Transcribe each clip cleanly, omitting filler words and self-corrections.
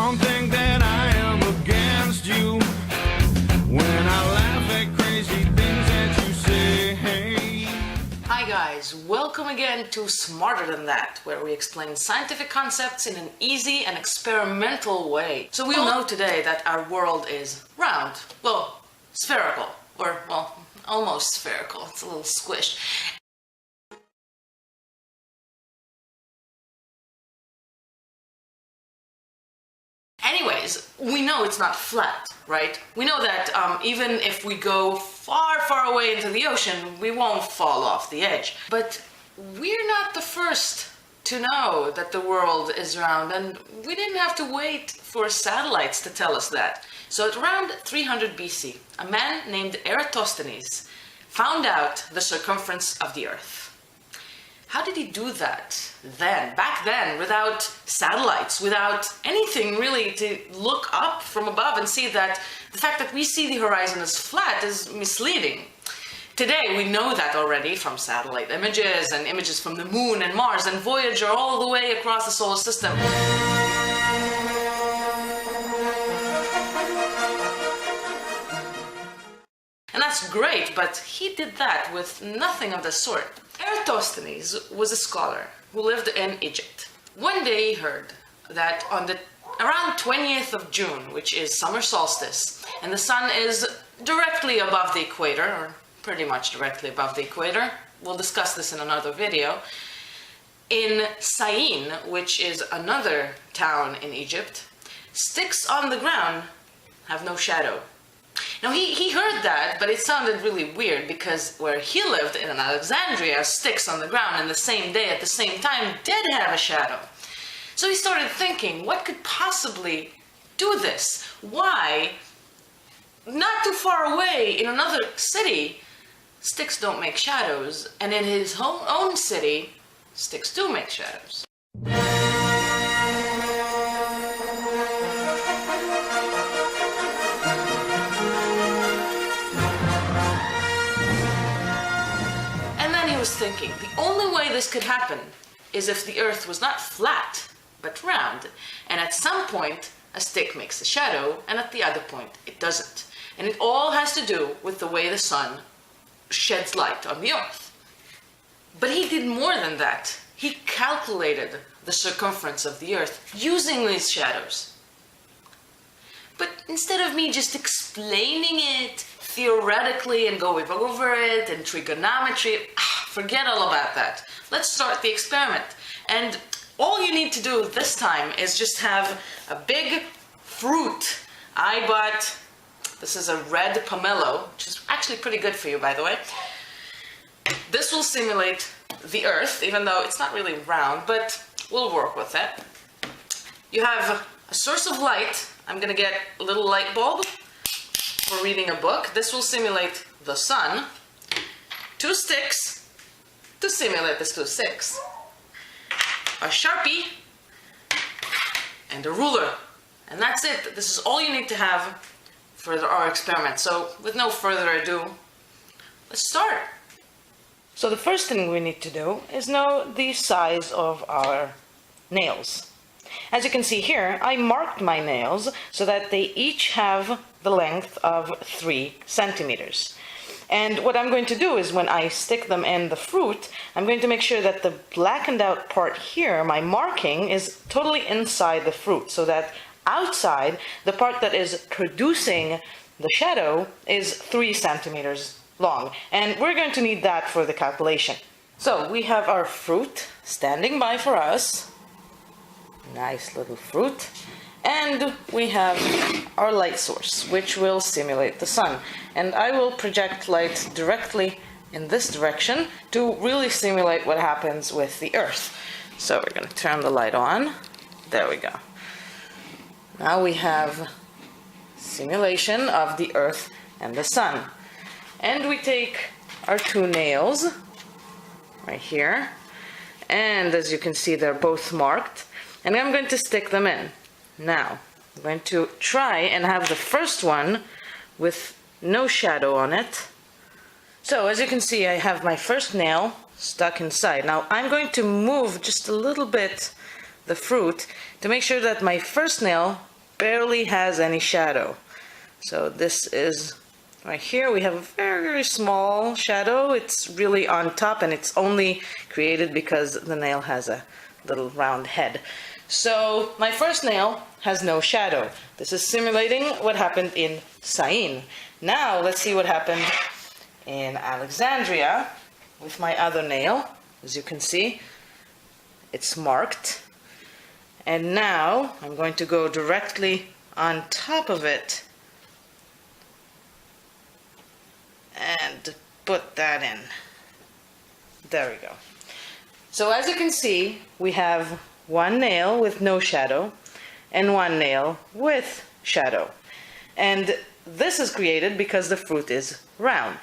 don't think that I am against you when I laugh at crazy things that you say. Hi guys, welcome again to Smarter Than That, where we explain scientific concepts in an easy and experimental way. So we all know today that our world is round, well, spherical, or well, almost spherical. It's a little squished. Anyways, we know it's not flat, right? We know that even if we go far, far away into the ocean, we won't fall off the edge. But we're not the first to know that the world is round, and we didn't have to wait for satellites to tell us that. So at around 300 BC, a man named Eratosthenes found out the circumference of the Earth. How did he do that back then, without satellites, without anything really to look up from above and see that the fact that we see the horizon as flat is misleading? Today we know that already from satellite images and images from the Moon and Mars and Voyager all the way across the solar system. And that's great, but he did that with nothing of the sort. Eratosthenes was a scholar who lived in Egypt. One day he heard that on around 20th of June, which is summer solstice, and the sun is directly above the equator, or pretty much directly above the equator, we'll discuss this in another video, in Syene, which is another town in Egypt, sticks on the ground have no shadow. Now he heard that, but it sounded really weird because where he lived in Alexandria, sticks on the ground in the same day at the same time did have a shadow. So he started thinking, what could possibly do this? Why, not too far away in another city, sticks don't make shadows, and in his own city, sticks do make shadows? Thinking the only way this could happen is if the Earth was not flat but round, and at some point a stick makes a shadow and at the other point it doesn't, and it all has to do with the way the sun sheds light on the Earth. But he did more than that. He calculated the circumference of the Earth using these shadows. But instead of me just explaining it theoretically and going over it in trigonometry, forget all about that. Let's start the experiment. And all you need to do this time is just have a big fruit. I bought, this is a red pomelo, which is actually pretty good for you, by the way. This will simulate the Earth, even though it's not really round, but we'll work with it. You have a source of light. I'm gonna get a little light bulb for reading a book. This will simulate the sun. 2 sticks to simulate this 2 sticks. A Sharpie and a ruler. And that's it. This is all you need to have for our experiment. So with no further ado, let's start. So the first thing we need to do is know the size of our nails. As you can see here, I marked my nails so that they each have the length of 3 centimeters. And what I'm going to do is when I stick them in the fruit, I'm going to make sure that the blackened out part here, my marking, is totally inside the fruit, so that outside, the part that is producing the shadow is 3 centimeters long. And we're going to need that for the calculation. So we have our fruit standing by for us. Nice little fruit. And we have our light source, which will simulate the sun. And I will project light directly in this direction to really simulate what happens with the Earth. So we're going to turn the light on. There we go. Now we have simulation of the Earth and the sun. And we take our 2 nails right here. And as you can see, they're both marked. And I'm going to stick them in. Now, I'm going to try and have the first one with no shadow on it. So, as you can see, I have my first nail stuck inside. Now, I'm going to move just a little bit the fruit to make sure that my first nail barely has any shadow. So this is right here. We have a very, very small shadow. It's really on top, and it's only created because the nail has a little round head. So my first nail has no shadow. This is simulating what happened in Syene. Now let's see what happened in Alexandria with my other nail. As you can see, it's marked. And now I'm going to go directly on top of it and put that in. There we go. So as you can see, we have one nail with no shadow and one nail with shadow. And this is created because the fruit is round.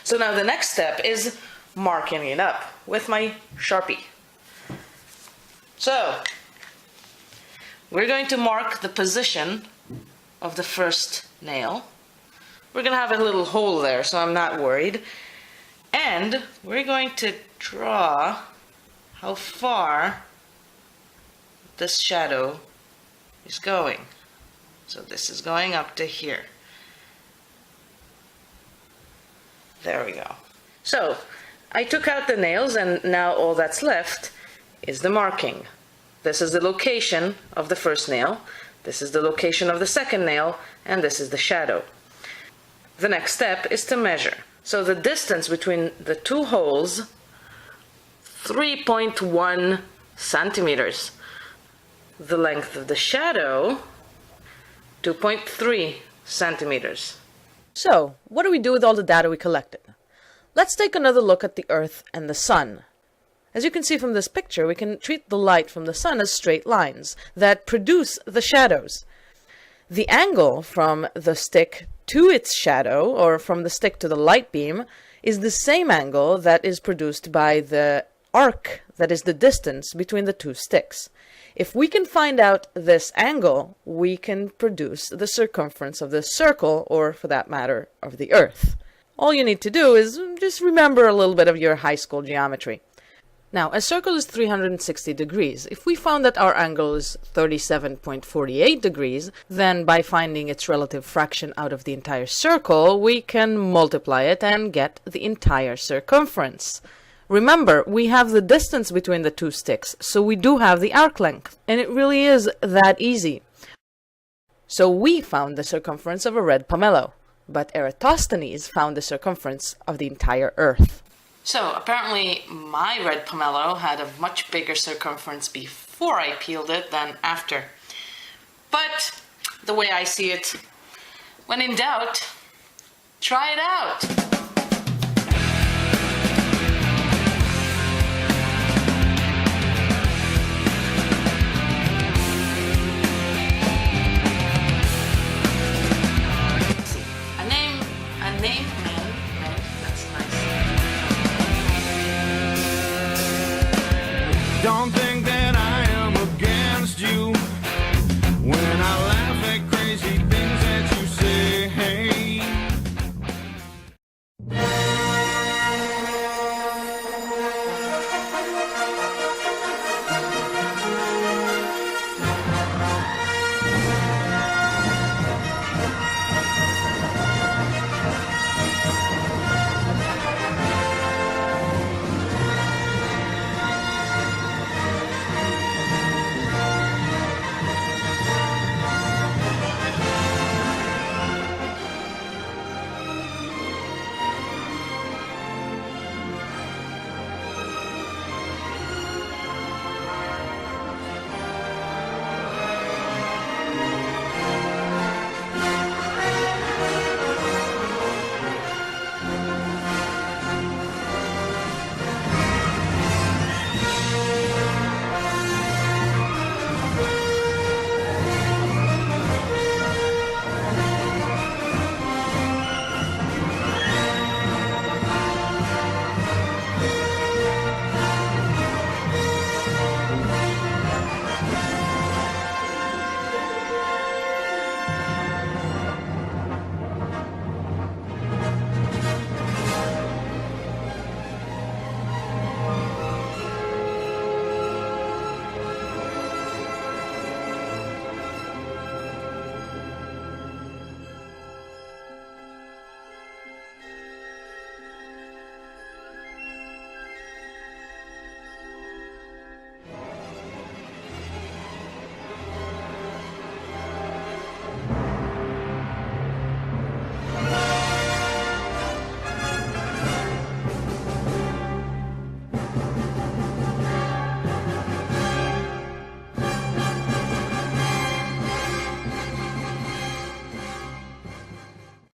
So now the next step is marking it up with my Sharpie. So we're going to mark the position of the first nail. We're going to have a little hole there, so I'm not worried. And we're going to draw how far this shadow is going. So this is going up to here. There we go. So I took out the nails, and now all that's left is the marking. This is the location of the first nail, this is the location of the second nail, and this is the shadow. The next step is to measure. So the distance between the two holes, 3.1 centimeters. The length of the shadow, 2.3 centimeters. So, what do we do with all the data we collected? Let's take another look at the Earth and the Sun. As you can see from this picture, we can treat the light from the sun as straight lines that produce the shadows. The angle from the stick to its shadow, or from the stick to the light beam, is the same angle that is produced by the arc, that is the distance between the two sticks. If we can find out this angle, we can produce the circumference of the circle, or for that matter, of the Earth. All you need to do is just remember a little bit of your high school geometry. Now, a circle is 360 degrees. If we found that our angle is 37.48 degrees, then by finding its relative fraction out of the entire circle, we can multiply it and get the entire circumference. Remember, we have the distance between the two sticks, so we do have the arc length, and it really is that easy. So we found the circumference of a red pomelo, but Eratosthenes found the circumference of the entire Earth. So apparently my red pomelo had a much bigger circumference before I peeled it than after. But the way I see it, when in doubt, try it out. A name man, that's nice. Don't